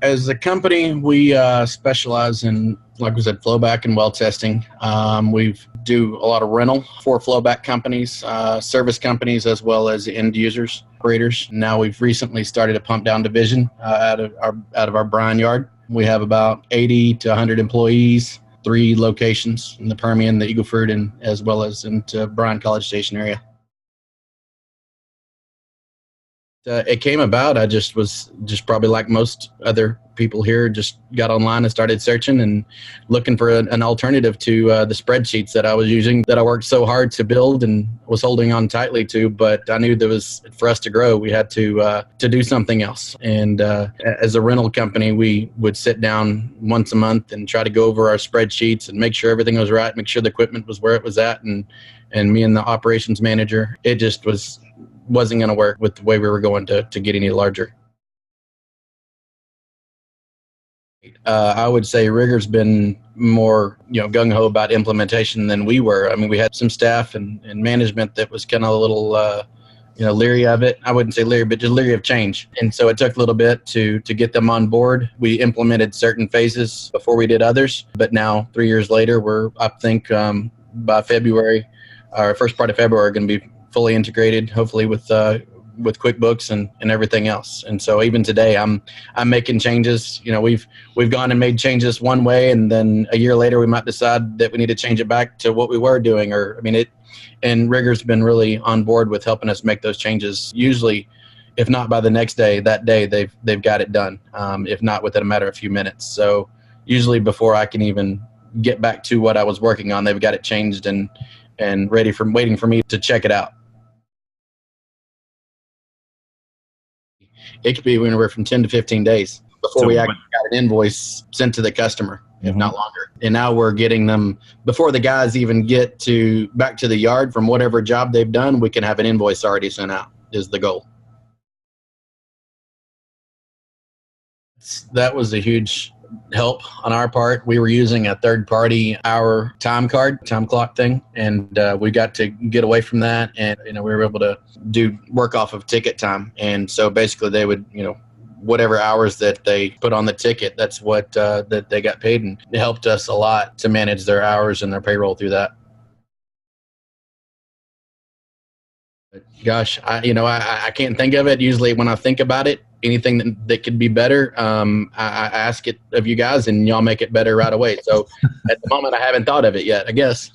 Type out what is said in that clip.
As a company, we specialize in, like we said, flowback and well testing. We do a lot of rental for flowback companies, service companies, as well as end users, operators. Now we've recently started a pump down division out of our Bryan yard. We have about 80 to 100 employees, 3 locations in the Permian, the Eagle Ford, and as well as into Bryan College Station area. It came about, I was probably like most other people here, just got online and started searching and looking for an alternative to the spreadsheets that I was using, that I worked so hard to build and was holding on tightly to. But I knew there was, for us to grow, we had to do something else. And as a rental company, we would sit down once a month and try to go over our spreadsheets and make sure everything was right, make sure the equipment was where it was at. And me and the operations manager, it just wasn't going to work with the way we were going to get any larger. I would say Rigger's been more, gung-ho about implementation than we were. I mean, we had some staff and management that was kind of a little, leery of it. I wouldn't say leery, but just leery of change. And so it took a little bit to get them on board. We implemented certain phases before we did others. But now, 3 years later, I think by February, or first part of February, we're going to be fully integrated, hopefully with QuickBooks and everything else. And so even today, I'm making changes. We've gone and made changes one way, and then a year later we might decide that we need to change it back to what we were doing. And Rigger's been really on board with helping us make those changes. Usually, if not by the next day, that day they've got it done. If not within a matter of a few minutes. So usually before I can even get back to what I was working on, they've got it changed and waiting for me to check it out. It could be anywhere from 10 to 15 days before we actually got an invoice sent to the customer, if not longer. And now we're getting them before the guys even get back to the yard from whatever job they've done. We can have an invoice already sent out is the goal. That was a huge help on our part. We were using a third-party hour time clock thing, and we got to get away from that, and we were able to do work off of ticket time. And so basically they would, whatever hours that they put on the ticket, that's what that they got paid, and it helped us a lot to manage their hours and their payroll through that. Gosh, I can't think of it. Usually when I think about it, anything that could be better, I ask it of you guys, and y'all make it better right away. So at the moment, I haven't thought of it yet, I guess.